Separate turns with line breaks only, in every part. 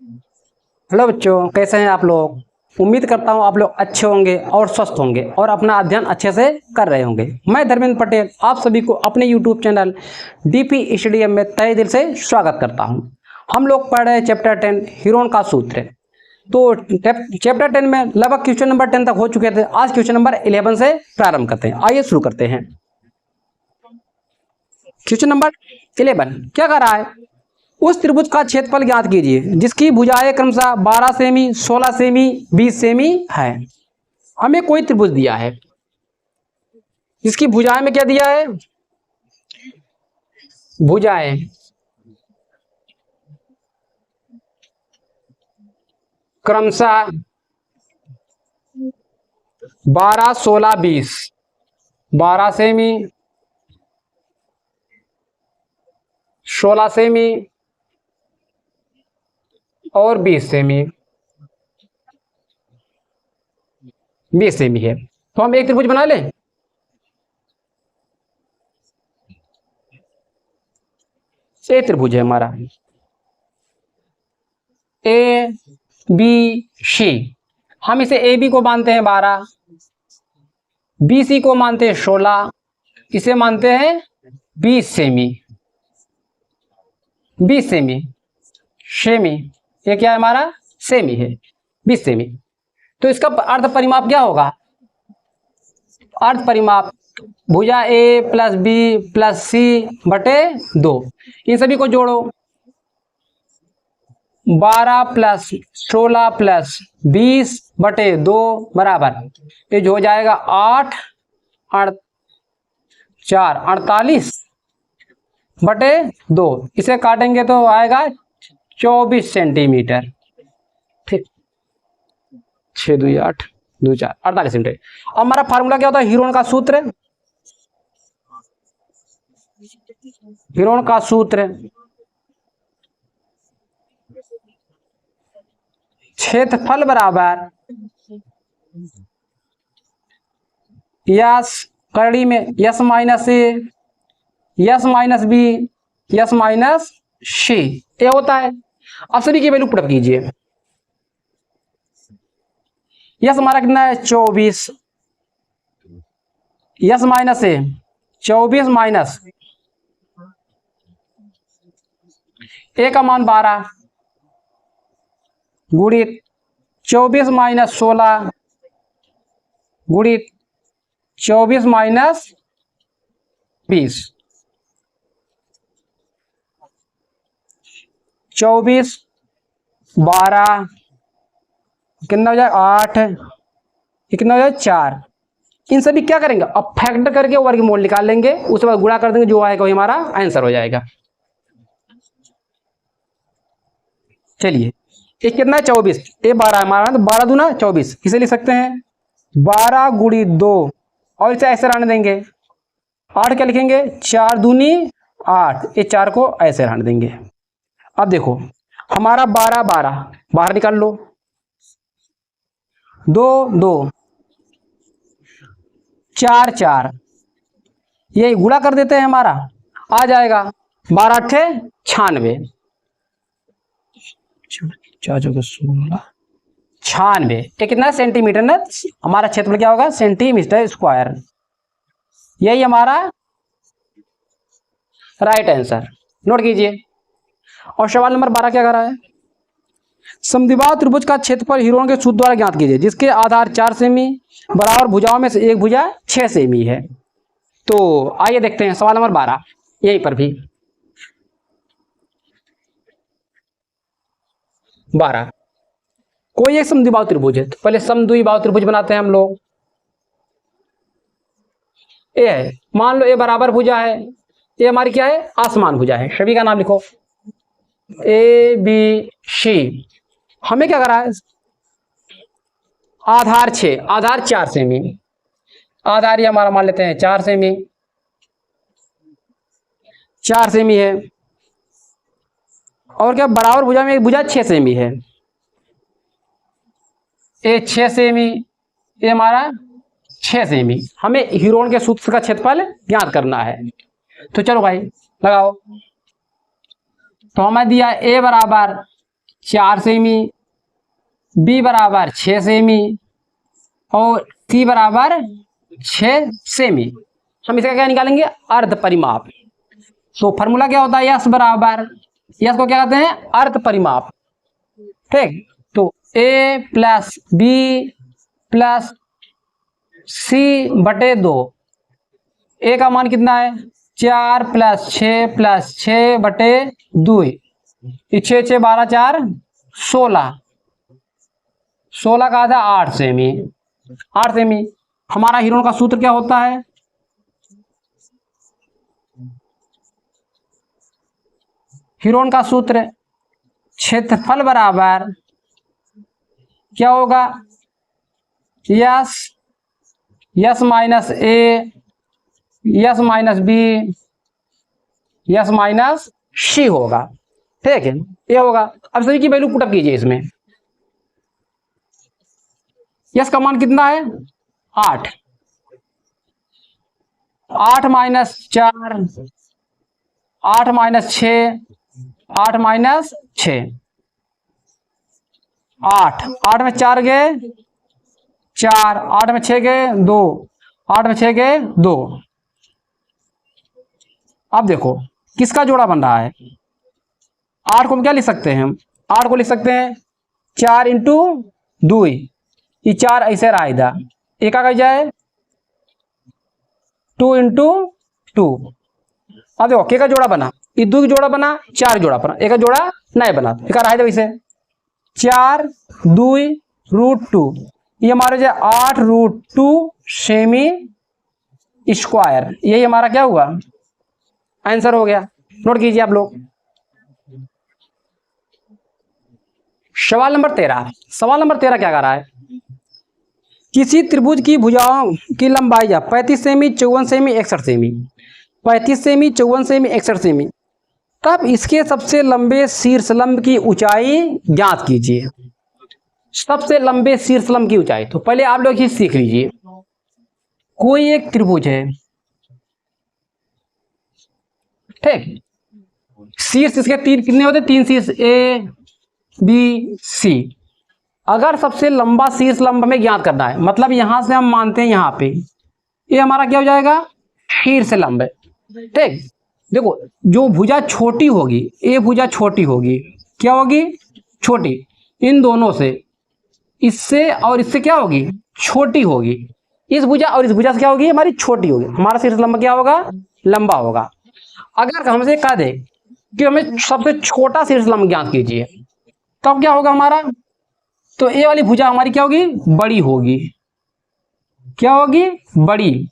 Hello बच्चों, कैसे हैं आप लोग। उम्मीद करता हूं आप लोग अच्छे होंगे और स्वस्थ होंगे और अपना अध्ययन अच्छे से कर रहे होंगे। मैं धर्मेंद्र पटेल आप सभी को अपने YouTube चैनल डीपी स्टडी में तहे दिल से स्वागत करता हूं। हम लोग पढ़ रहे हैं चैप्टर 10 हीरोन का सूत्र। तो चैप्टर 10 में लगभग क्वेश्चन नंबर 10 तक हो चुके थे। आज क्वेश्चन नंबर 11 से प्रारंभ करते हैं। आइए शुरू करते हैं। क्वेश्चन नंबर 11 क्या कर रहा है, उस त्रिभुज का क्षेत्रफल ज्ञात कीजिए जिसकी भुजाएं क्रमशः 12 सेमी, 16 सेमी, 20 सेमी है। हमें कोई त्रिभुज दिया है जिसकी भुजाएं में क्या दिया है, भुजाएं क्रमशः 12, 16, 20, 12 सेमी, 16 सेमी और 20 सेमी, 20 सेमी है। तो हम एक त्रिभुज बना लें। ये त्रिभुज है हमारा ए बी सी। हम इसे ए बी को मानते हैं 12, बी सी को मानते हैं 16, इसे मानते हैं 20 सेमी। 20 सेमी सेमी, ये क्या है हमारा, सेमी है, 20 सेमी। तो इसका अर्ध परिमाप क्या होगा, अर्ध परिमाप भुजा ए प्लस बी प्लस सी बटे 2। इन सभी को जोड़ो, 12 प्लस 16 प्लस 20 बटे 2 बराबर, ये जो हो जाएगा 8 4 48 बटे 2। इसे काटेंगे तो आएगा 24 सेंटीमीटर। ठीक, 6 2 8 2 4 48 सेंटीमीटर। अब हमारा फार्मूला क्या होता है, हीरोन का सूत्र। हीरोन का सूत्र क्षेत्रफल बराबर यस करड़ी में s minus a, s minus b, s minus c, ये होता है। अब सभी की वैल्यू पुट कीजिए। यस हमारा कितना है 24, यस माइनस ए 24 माइनस ए का मान 12 गुणित 24 माइनस 16 गुणित 24 माइनस 20, 24 12 कितना हो जाए 8, कितना हो जाए 4। इन सभी क्या करेंगे, अब फैक्टर करके वर्गमूल निकाल लेंगे, उसके बाद गुणा कर देंगे, जो आएगा वही हमारा आंसर हो जाएगा। चलिए ये कितना है 24, ये 12 हमारा, तो 12 दूना 24, इसे लिख सकते हैं 12 गुणित 2 और इसे ऐसे रहने देंगे। 8 क्या लिखेंगे, 4 दूनी 8, ये 4 को ऐसे रहने देंगे। अब देखो हमारा 12 12 बाहर निकाल लो, 2 2 4 4, ये गुणा कर देते हैं, हमारा आ जाएगा 12 8 96, 96। ये कितना सेंटीमीटर ना, हमारा क्षेत्रफल क्या होगा, सेंटीमीटर स्क्वायर। यही हमारा राइट आंसर, नोट कीजिए। और सवाल नंबर 12 क्या कर रहा है, समद्विबाहु त्रिभुज का क्षेत्रफल हीरोन के सूत्र द्वारा ज्ञात कीजिए जिसके आधार 4 सेमी, बराबर भुजाओं में से एक भुजा 6 सेमी है। तो आइए देखते हैं सवाल नंबर 12, यहीं पर भी 12, कोई एक समद्विबाहु त्रिभुज है। तो पहले समद्विबाहु त्रिभुज बनाते हैं हम लोग। ए है, मान लो ए बराबर भुजा है, ये हमारी क्या है, आसमान भुजा है। सभी का नाम लिखो, ए बी सी। हमें क्या करा है, आधार 6, आधार 4 सेमी, आधार ये हमारा मान लेते हैं 4 सेमी, 4 सेमी है। और क्या, बराबर भुजा में एक भुजा 6 सेमी है, ये 6 सेमी, ये हमारा 6 सेमी। हमें हीरोन के सूत्र का क्षेत्रफल ज्ञात करना है। तो चलो भाई लगाओ। तो हमें दिया ए बराबर 4 सेमी, बी बराबर 6 सेमी और सी बराबर 6 सेमी। हम इसका क्या निकालेंगे? अर्ध परिमाप। तो फॉर्मूला क्या होता है? यस बराबर, यस को क्या कहते हैं? अर्ध परिमाप। ठीक, तो ए प्लस बी प्लस सी बटे 2। ए का मान कितना है? 4 प्लस 6 बटे 2। 6 6 12 4 16। 16 का आधा 8 सेमी। 8 सेमी। हमारा हीरोन का सूत्र क्या होता है? हीरोन का सूत्र क्षेत्रफल बराबर क्या होगा? S, s minus a, s minus b, s minus c होगा। ठीक है, ये होगा। अब सभी की वैल्यू पुटअप कीजिए इसमें। यस का मान कितना है? 8। 8 माइनस 4, 8 माइनस 6, 8 माइनस 6, 8। 8 में 4 गए 4, 8 में 6 गए 2, 8 में 6 गए 2। अब देखो किसका जोड़ा बन रहा है? 8 को हम क्या लिख सकते हैं? 8 को लिख सकते हैं 4 इंटू 2। ये 4 ऐसे रहा इधर, एक आ जाए 2 इंटू 2। अब देखो के का जोड़ा बना? ये 2 का जोड़ा बना, 4 का जोड़ा बना, एक का जोड़ा नहीं बना। एक रहा है वैसे 4 2 रूट 2। ये हमारे जो 8 रूट 2 सेमी स्क्वायर, यही हमारा क्या हुआ? आंसर हो गया। नोट कीजिए आप लोग। सवाल नंबर 13। सवाल नंबर 13 क्या कह रहा है? किसी त्रिभुज की भुजाओं की लंबाई 35 semi, 54 semi, 61 semi. 35 semi, 54 semi, 61 semi. तब इसके सबसे लंबे शीर्षलंब की ऊंचाई ज्ञात कीजिए। सबसे लंबे शीर्षलंब की ऊंचाई। तो पहले आप लोग ही सीख लीजिए। कोई एक त्रिभुज है, ठीक, शीर्ष इसके 3 कितने होते? 3 शीर्ष, ए बी सी। अगर सबसे लंबा शीर्षलंब हमें ज्ञात करना है, मतलब यहां से हम मानते हैं यहां पे ये हमारा क्या हो जाएगा? शीर्षलंब। ठीक, देखो जो भुजा छोटी होगी, ये भुजा छोटी होगी, क्या होगी? छोटी। इन दोनों से, इससे और इससे क्या होगी? छोटी होगी। इस भुजा और इस भुजा से क्या होगी? हमारी छोटी होगी। हमारा शीर्षलंब क्या होगा? लंबा होगा। अगर हमसे कह दे कि हमें सबसे छोटा शीर्षलंब ज्ञात कीजिए, तब क्या होगा हमारा? तो ये वाली भुजा हमारी क्या होगी? बड़ी होगी। क्या होगी? बड़ी।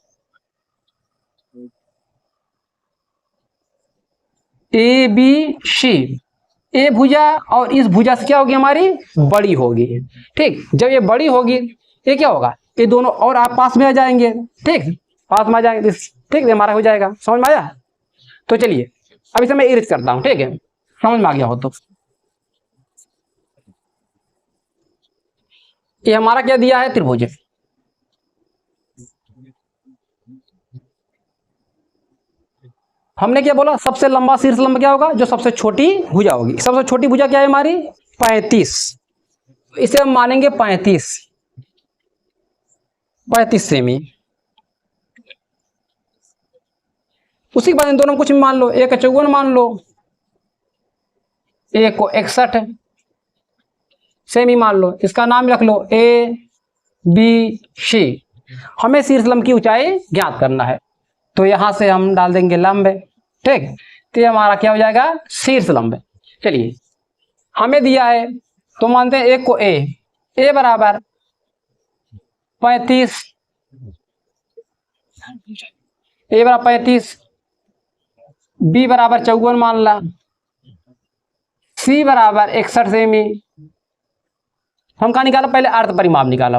ए बी सी, ए भुजा और इस भुजा से क्या होगी? हमारी बड़ी होगी। ठीक, जब ये बड़ी होगी ये क्या होगा? ये दोनों और आप पास में आ जाएंगे। ठीक, पास में आ जाएंगे। ठीक, हमारा हो जाएगा। समझ में आया? तो चलिए अब इसे मैं इरेज करता हूं। ठीक है, समझ में आ गया हो तो। ये हमारा क्या दिया है? त्रिभुज। हमने क्या बोला? सबसे लंबा शीर्षलंब क्या होगा? जो सबसे छोटी भुजा होगी। सबसे छोटी भुजा क्या है हमारी? 35। इसे हम मानेंगे 35 सेमी। उसी के बाद इन दोनों कुछ भी मान लो। एक को 54 मान लो, एक को 61 सेमी मान लो। इसका नाम रख लो ए बी सी। हमें शीर्षलंब की ऊंचाई ज्ञात करना है, तो यहां से हम डाल देंगे लंब। ठीक, तो ये हमारा क्या हो जाएगा? शीर्षलंब। चलिए हमें दिया है तो मानते हैं एक को ए बराबर 35, ए बराबर 35, बी बराबर 54 मान ला, सी बराबर 61 सेमी। हम कहा निकाला? पहले अर्ध परिमाप निकाला।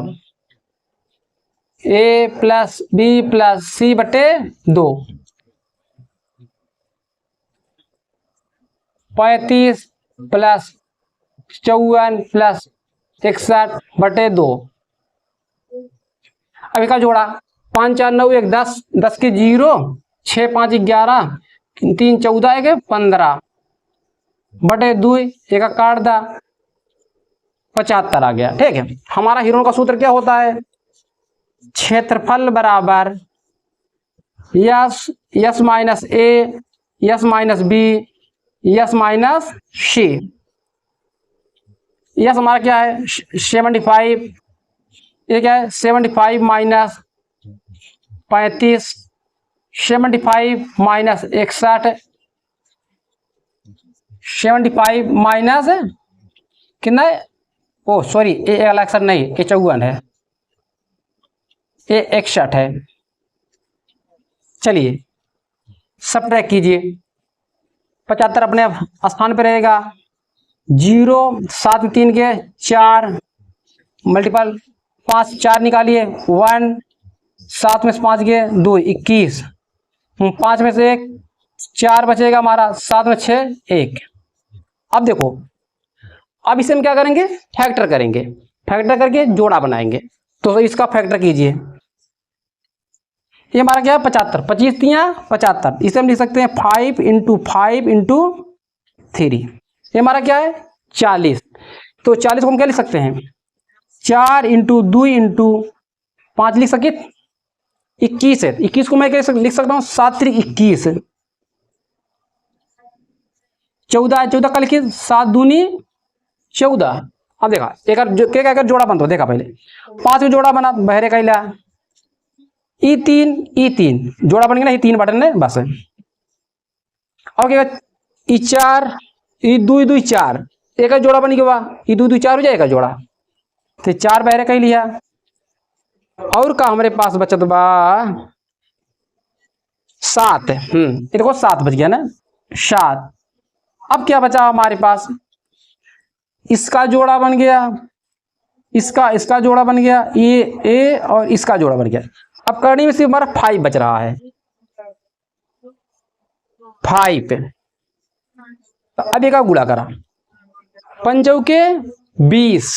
ए प्लस बी प्लस सी बटे 2। 35 प्लस 54 प्लस 61 बटे 2। अब इसका जोड़ा 5 4 9 1 10, 10 के 0, 6 5 11, 3 14 1 15 बटे 2। एक काट दा 75 आ गया। ठीक है, हमारा हीरोन का सूत्र क्या होता है, क्षेत्रफल बराबर s s minus a s minus b s minus c. S हमारा क्या है 75, ये क्या है 75 माइनस 35, 75 माइनस 61, 75 माइनस कितना है, ओ सॉरी ये अलग सर नहीं, ये 54 है, ये 61 है। चलिए सबट्रैक्ट कीजिए, 75 अपने स्थान पे रहेगा, 0 7 में 3 के 4 मल्टीपल 5 4 निकालिए 1, 7 में से 5 के 2 21, 5 में से 1 4 बचेगा हमारा, 7 में 6 1। अब देखो, अब इसे हम क्या करेंगे, फैक्टर करेंगे, फैक्टर करके जोड़ा बनाएंगे। तो इसका फैक्टर कीजिए, ये हमारा क्या है 75, 25 तियां 75, इसे हम लिख सकते हैं 5 इंटू 5 इंटू 3, ये हमारा क्या है 40। तो 40 को हम क्या लिख सकते हैं 4 इंटू 2 इंटू 5 लिख सके 21 है, 21 को मैं क्या लिख सकता हूँ 7 3 21, 14 14 का लिखिए 7 दूनी 14। अब देखा एक जोड़ा बनता देखा, पहले 5 में जोड़ा बना बहरे का इला ई3 जोड़ा बन गया ना, ये 3 बटन है बस। और क्या ई4 ई2 4, एक जोड़ा बन गया, ई2 4 हो जाएगा जोड़ा, तो 4 बहरे का ही लिया। और का हमारे पास बचत बा 7, ये देखो 7 बच गया ना 7। अब क्या बचा हमारे पास, इसका जोड़ा बन गया, इसका जोड़ा बन गया, ये ए और इसका जोड़ा बन गया। अब करनी में सिर्फ हमारा 5 बच रहा है, 5। तो अब एक गुणा करा 5 के 20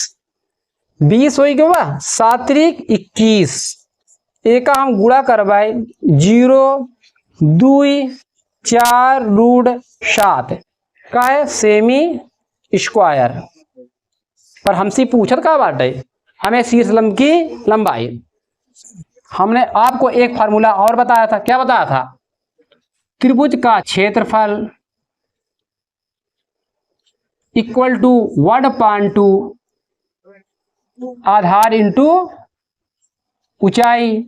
20 हो गया 7 3 21, एक हम गुणा करवाए 0 2 4 रूट 7 का है सेमी स्क्वायर। पर हमसे पूछत का बात है, हमें शीर्ष लंब की लंबाई। हमने आपको एक फार्मूला और बताया था, क्या बताया था, त्रिभुज का क्षेत्रफल इक्वल टू 1/2 आधार इंटू ऊंचाई।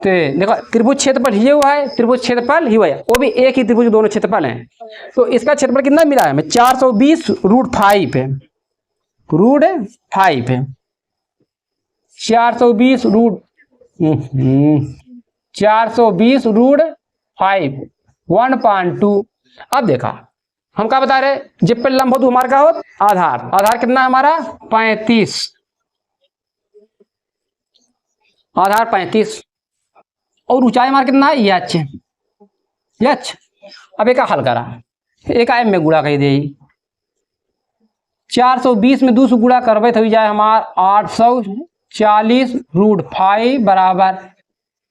तो देखो त्रिभुज क्षेत्रफल ये हुआ है, त्रिभुज क्षेत्रफल ही हुआ है, वो भी एक ही त्रिभुज दोनों क्षेत्रफल हैं। तो इसका क्षेत्रफल कितना मिला है हमें 420 रूट 5 है, रूट 5 है 420 रूट 420 रूट 5 1/2। अब देखा हम क्या बता रहे, जब पे लंब हो तो हमारा क्या हो आधार, आधार कितना है हमारा 35, आधार 35 और ऊंचाई हमारा कितना है यच यच। अब एक हल करा, एक एम में गुणा कर दे, 420 में 2 से गुणा करवे तो जाए हमारा 840 रूट 5 बराबर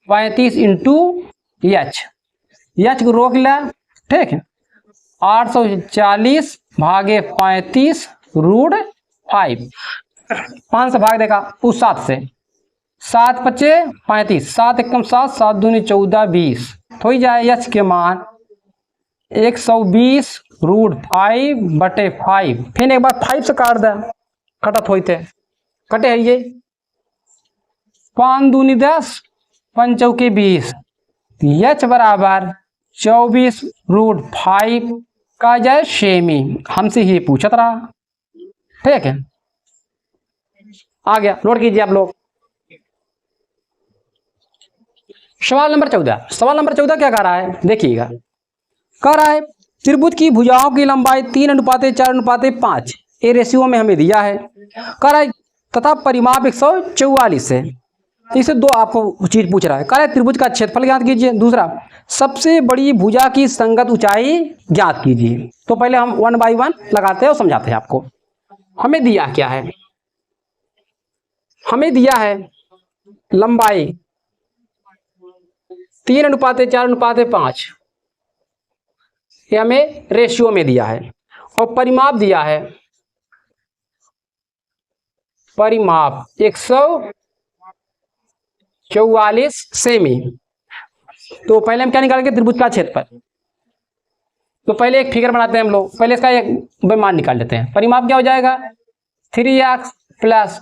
35 इंटू यच, यच को रोक लिया। ठीक है, 840 भागे 35 रूट 5, 5 से भाग देगा उस 7 से, 7 पचे 35, 7 एकम 7 7 दूनी 14 20, तो ही जाए यच के मान 120 रूट 5 बटे 5। फिर एक बार 5 से काट दे, कटत होते कटे है ये 5 दूनी 10 5 चौके 20, यच बराबर 24 रूट 5 का जाए सेमी। हमसे ही पूछत रहा। ठीक है, आ गया, नोट कीजिए आप लोग। सवाल नंबर 14, सवाल नंबर 14 क्या कह रहा है देखिएगा, कह रहा है त्रिभुज की भुजाओं की लंबाई 3:4:5 ए रेशियो में हमें दिया है, कह रहा है तथा परिमाप 144 है। इसे दो आपको चीज पूछ रहा है, कह रहा है त्रिभुज का क्षेत्रफल ज्ञात कीजिए, दूसरा सबसे बड़ी भुजा की संगत ऊंचाई ज्ञात कीजिए। तो पहले हम 1 बाई 1 लगाते हैं और समझाते हैं आपको। हमें दिया क्या है, हमें दिया है लंबाई 3:4:5, ये हमें रेशियो में दिया है, और परिमाप दिया है परिमाप 144 सेमी। तो पहले हम क्या निकालेंगे, त्रिभुज का क्षेत्रफल। तो पहले एक फिगर बनाते हैं हम लोग, पहले इसका एक मान निकाल लेते हैं। परिमाप क्या हो जाएगा, 3x plus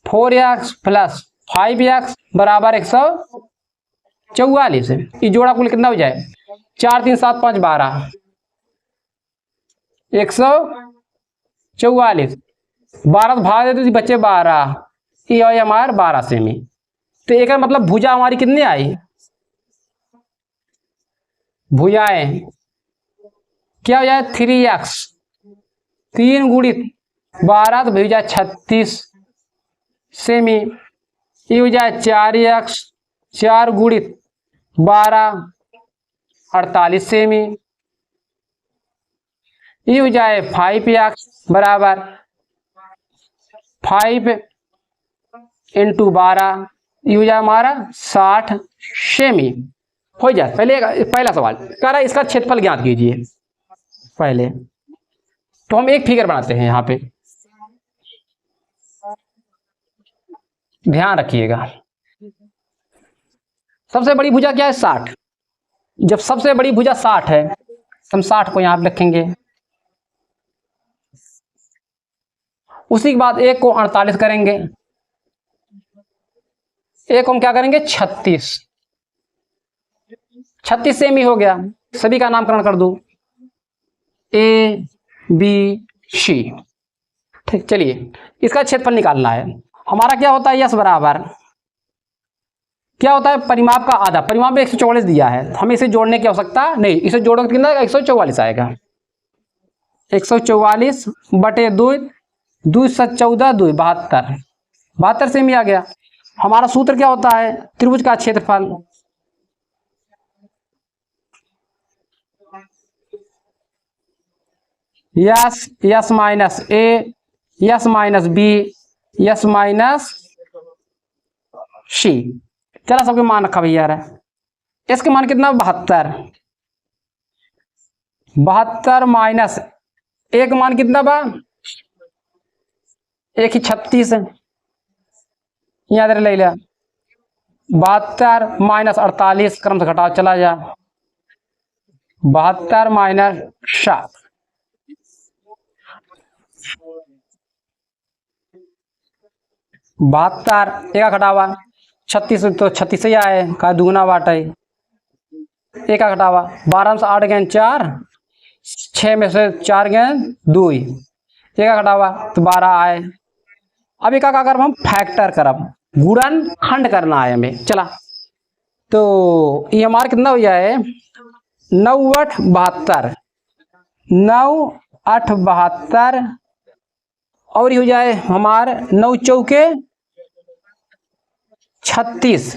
4x plus 5x बराबर 144। ये जोड़ा कुल कितना हो जाए, 4 3 7 5 12, 144। 12 भाग देते तो बच्चे 12, ये आई हमारे 12 सेमी। तो एक मतलब भुजा हमारी कितनी आई, भुजाएं क्या हो जाए 3x, 3 गुणित 12 तो भुजा 36 सेमी। ये हो जाए 4x, 4 गुणित 12 48 सेमी। ये हो जाए 5x बराबर 5 इंटू 12, ये हो जाए हमारा 60 सेमी। हो जाए पहला सवाल कह रहा है इसका क्षेत्रफल ज्ञात कीजिए। पहले तो हम एक फिगर बनाते हैं यहां पे, ध्यान रखिएगा। सबसे बड़ी भुजा क्या है, 60। जब सबसे बड़ी भुजा 60 है तो हम 60 को यहां पे रखेंगे। उसी के बाद एक को 48 करेंगे, एक को हम क्या करेंगे 36 सेमी हो गया। सभी का नामकरण कर दो, ए बी सी। ठीक, चलिए इसका क्षेत्रफल निकालना है। हमारा क्या होता है, यस बराबर क्या होता है, परिमाप का आधा। परिमाप में 144 दिया है, हमें इसे जोड़ने की आवश्यकता नहीं। इसे जोड़ोगे कितना आएगा, 144 आएगा। 144 बटे 2, 2 7 14, 2 72, 72 सेमी आ गया। हमारा सूत्र क्या होता है, त्रिभुज का क्षेत्रफल s minus a, s minus b, s minus c. चला सबके मान रखा भैया यार। इसके मान कितना, 72, 72 माइनस एक मान कितना बा, एक ही 36 याद ले लिया। 72 माइनस 48 क्रम से घटाओ चला जा, 72 माइनस 7, 72 एक घटावा 36 तो 36 ही आए का दुगुना बाट है। एक घटावा 12 में से 8 गेंद 4, 6 में से 4 गेंद 2, एक घटावा तो 12 आए। अब एक का करब हम फैक्टर करब, गुणन खंड करना है हमें। चला तो ये हमारा कितना हो जाए, 9 8 72, 9 8 72 और ये हो जाए हमारे 9 चौके 36,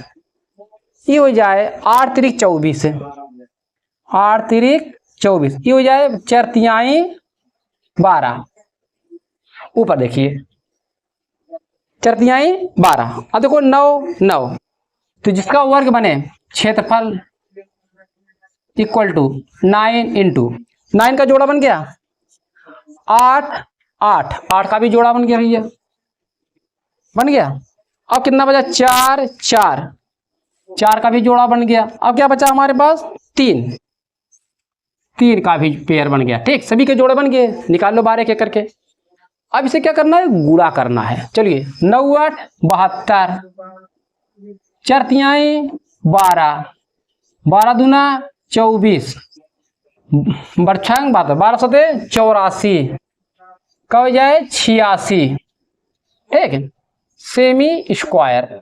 ये हो जाए 8 3 24, 8 3 24, ये हो जाए 4 3 12। ऊपर देखिए 4 3 12। अब देखो 9 9, तो जिसका वर्ग बने क्षेत्रफल इक्वल टू 9 इंटू 9 का जोड़ा बन गया 8 8, 8 का भी जोड़ा बन गया भैया, बन गया। अब कितना बचा, 4 4, 4 का भी जोड़ा बन गया। अब क्या बचा हमारे पास, 3, 3 का भी पेयर बन गया। ठीक, सभी के जोड़े बन गए, निकाल लो 12 के करके। अब इसे क्या करना है, गुणा करना है। चलिए 9 8 72, 4 3 12, 12 दूना 24, बरछंग 12 सते 84 का हो जाए 86। ठीक है, सेमी स्क्वायर।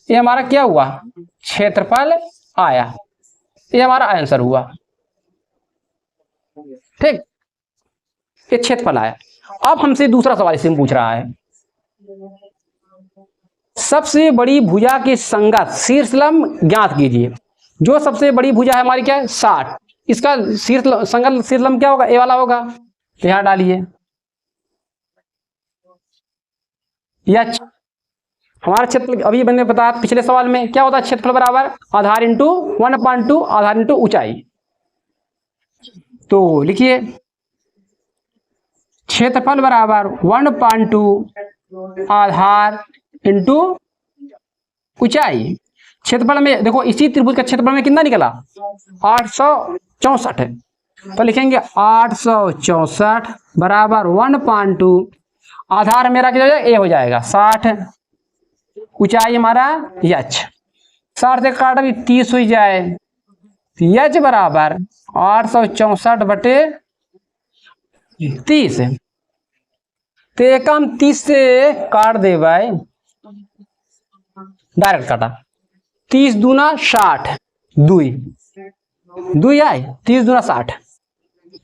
ये हमारा क्या हुआ, क्षेत्रफल आया, ये हमारा आंसर हुआ। ठीक, ये क्षेत्रफल आया। अब हमसे दूसरा सवाल इसमें पूछ रहा है, सबसे बड़ी भुजा की संगत शीर्षलंब ज्ञात कीजिए। जो सबसे बड़ी भुजा है हमारी क्या है, 60, इसका संगत शीर्षलंब क्या होगा, ए वाला होगा। तो यहां डालिए, या हमारा क्षेत्र अभी मैंने बताया पिछले सवाल में क्या होता है, क्षेत्रफल बराबर आधार इंटू 1/2 आधार इंटू ऊंचाई। तो लिखिए क्षेत्रफल बराबर 1/2 आधार इंटू ऊंचाई। क्षेत्रफल में देखो इसी त्रिभुज का क्षेत्रफल में कितना निकला 864 है, तो लिखेंगे 864 बराबर 1/2 आधार मेरा क्या हो जाएगा ए हो जाएगा 60, ऊंचाई हमारा h 60 से काट भी 30 हो जाए, h बराबर 864 बटे 30, तो एक हम 30 से काट दे भाई, डायरेक्ट काटा 30 दूना 60 दुई आए 30 दूना 60,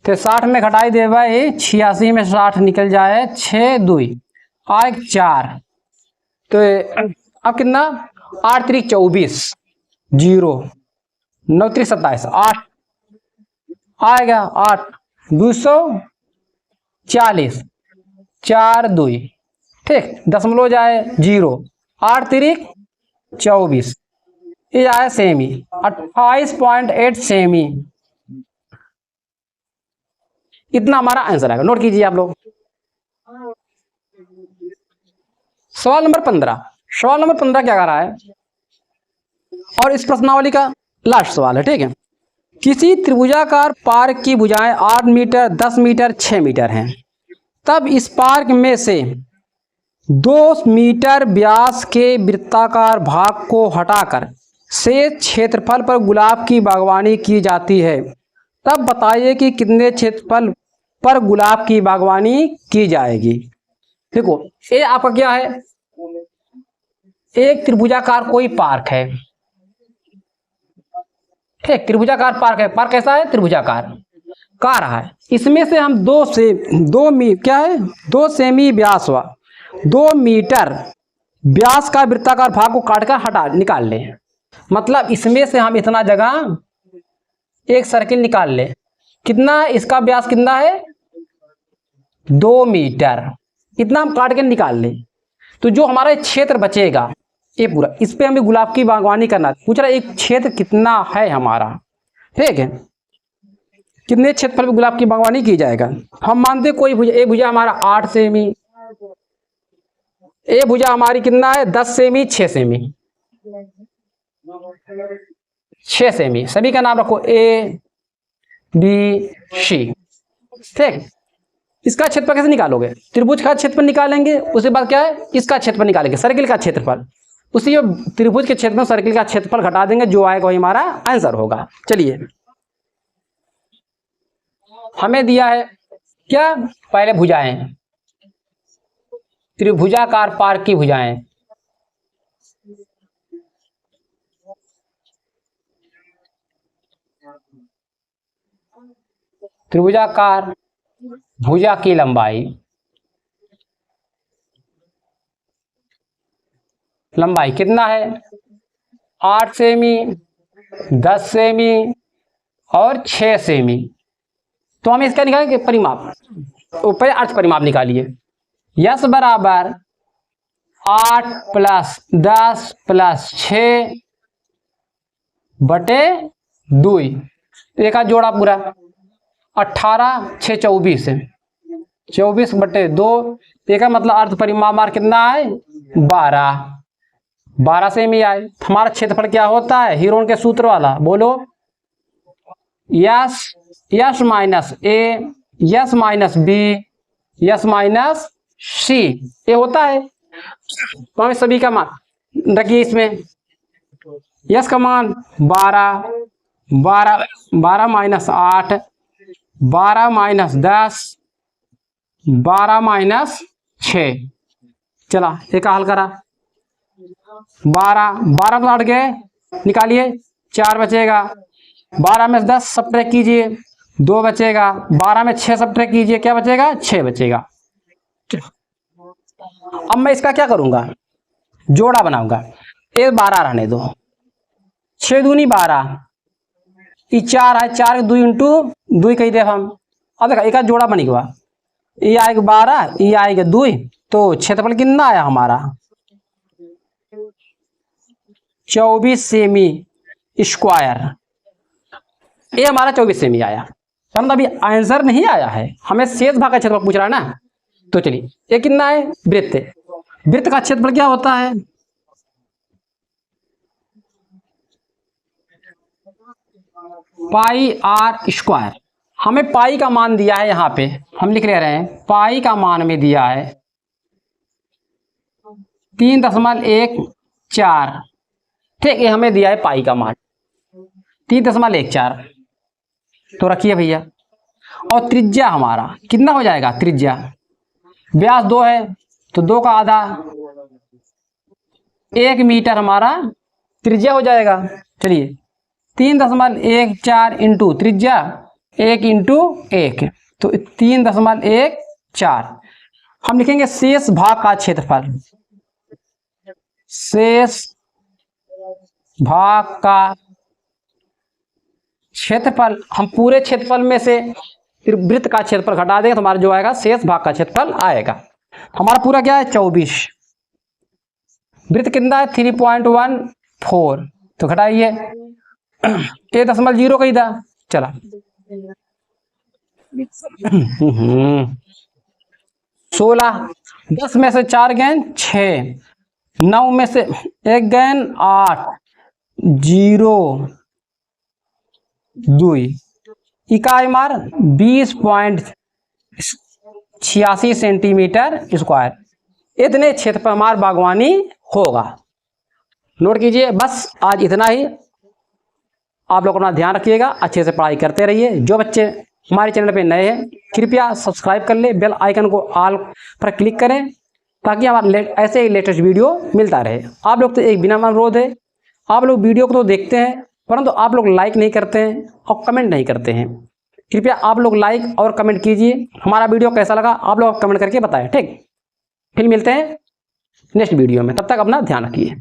तो 60 में घटाई दे भाई 86 में 60 निकल जाए 6 दुई आए 4, तो अब कितना 8 3 24 0 9 3 27 8 आएगा 8 240 4 दुई ठीक, दशमलव जाए 0 8 3 24, ये आया सेमी 28.8 सेमी, इतना हमारा आंसर आएगा। नोट कीजिए आप लोग। सवाल नंबर 15, सवाल नंबर 15 क्या कह रहा है, और इस प्रश्नावली का लास्ट सवाल है, ठीक है। किसी त्रिभुजाकार पार्क की भुजाएं 8 मीटर 10 मीटर 6 मीटर हैं, तब इस पार्क में से 2 मीटर व्यास के वृत्ताकार भाग को हटाकर शेष क्षेत्रफल पर गुलाब की बागवानी की जाती है, तब बताइए कि कितने क्षेत्रफल पर गुलाब की बागवानी की जाएगी। देखो ये आपका क्या है, एक त्रिभुजाकार कोई पार्क है, ठीक, त्रिभुजाकार पार्क है, पार्क कैसा है त्रिभुजाकार का रहा है, इसमें से हम 2 सेमी व्यास व 2 मीटर व्यास का वृत्ताकार भाग को काटकर हटा निकाल लें, मतलब इसमें से हम इतना जगह एक सर्किल निकाल ले, कितना इसका व्यास कितना है 2 मीटर, इतना हम काट के निकाल ले, तो जो हमारा क्षेत्र बचेगा ये पूरा, इस पे हमें गुलाब की बागवानी करना, पूछ रहा एक क्षेत्र कितना है हमारा, ठीक है, कितने क्षेत्रफल में गुलाब की बागवानी की जाएगा। हम मानते कोई भुजा, एक भुजा हमारा 8 सेमी, ये भुजा हमारी कितना है 10 सेमी 6 सेमी 6 सेमी, सभी का नाम रखो ए बी सी, ठीक। इसका क्षेत्रफल कैसे निकालोगे, त्रिभुज का क्षेत्रफल निकालेंगे, उसके बाद क्या है इसका क्षेत्रफल निकालेंगे, सर्किल का क्षेत्रफल, उसी त्रिभुज के क्षेत्र में सर्किल का क्षेत्रफल घटा देंगे, जो आएगा वही हमारा आंसर होगा। चलिए हमें दिया है क्या, पहले भुजाएं, त्रिभुजाकार पार्क की भुजाएं, त्रिभुजाकार भुजा की लंबाई कितना है 8 सेमी 10 सेमी और 6 सेमी, तो हम इसका निकालेंगे परिमाप, तो पहले अर्थ परिमाप निकालिए, यस बराबर 8 + 10 + 6 बटे 2, एक का जोड़ा पूरा 18 6 24 है, 24 बटे 2, एक का मतलब अर्थ परिमाप मार कितना है 12 सेमी आए। हमारा क्षेत्रफल क्या होता है हीरोन के सूत्र वाला, बोलो s s minus a s minus b s minus c, ये होता है। तो हमें सभी का मान रखिए, इसमें यस का मान 12 माइनस 8 12 माइनस 10 12 माइनस 6, चला एक हल करा 12 में 8 गए निकालिए 4 बचेगा, 12 में 10 सब्ट्रैक्ट कीजिए 2 बचेगा, 12 में 6 सब्ट्रैक्ट कीजिए क्या बचेगा 6 बचेगा। अब मैं इसका क्या करूंगा जोड़ा बनाऊंगा, ये 12 रहने दो, 6 दूनी 12, ये 4 है 4 2 इंटू 2 कही दे हम, अब देखा एक जोड़ा बनी हुआ, ये आएगा 12 ये आएगा 2, तो क्षेत्रफल कितना आया हमारा 24 सेमी स्क्वायर, ये हमारा 24 सेमी आया। मतलब अभी आंसर नहीं आया है, हमें शेष भाग का क्षेत्रफल पूछ रहा है ना, तो चलिए ये कितना है वृत्त वृत्त का क्षेत्रफल क्या होता है? पाई आर स्क्वायर। हमें पाई का मान दिया है, यहाँ पे हम लिख ले रहे हैं, पाई का मान में दिया है 3.14। ठीक, ये हमें दिया है पाई का मान 3.14। तो रखिए भैया। और त्रिज्या हमारा कितना हो जाएगा? त्रिज्या, व्यास 2 है तो 2 का आधा 1 मीटर हमारा त्रिज्या हो जाएगा। चलिए 3.14 इंटू त्रिज्या 1 इंटू 1, तो 3.14। हम लिखेंगे शेष भाग का क्षेत्रफल। शेष भाग का क्षेत्रफल, हम पूरे क्षेत्रफल में से फिर वृत्त का क्षेत्रफल घटा देंगे तो हमारा जो आएगा शेष भाग का क्षेत्रफल आएगा। हमारा पूरा क्या है? 24। वृत्त कितना है? 3.14। तो घटाइए 1.0 का ही था। चला 16, 10 में से 4 गेंद 6, 9 में से 1 गेंद 8, 0 2 इकाई मार 20.86 सेंटीमीटर स्क्वायर। इतने क्षेत्र पर हमारी बागवानी होगा। नोट कीजिए। बस आज इतना ही। आप लोग अपना ध्यान रखिएगा, अच्छे से पढ़ाई करते रहिए। जो बच्चे हमारे चैनल पे नए हैं कृपया सब्सक्राइब कर ले, बेल आइकन को ऑल पर क्लिक करें ताकि हमारा ऐसे ही लेटेस्ट वीडियो मिलता रहे। आप लोग तो एक बिना अनुरोध है, आप लोग वीडियो को तो देखते हैं परंतु आप लोग लाइक नहीं करते हैं और कमेंट नहीं करते हैं। कृपया आप लोग लाइक और कमेंट कीजिए। हमारा वीडियो कैसा लगा आप लोग कमेंट करके बताएं। ठीक, फिर मिलते हैं नेक्स्ट वीडियो में, तब तक अपना ध्यान रखिए।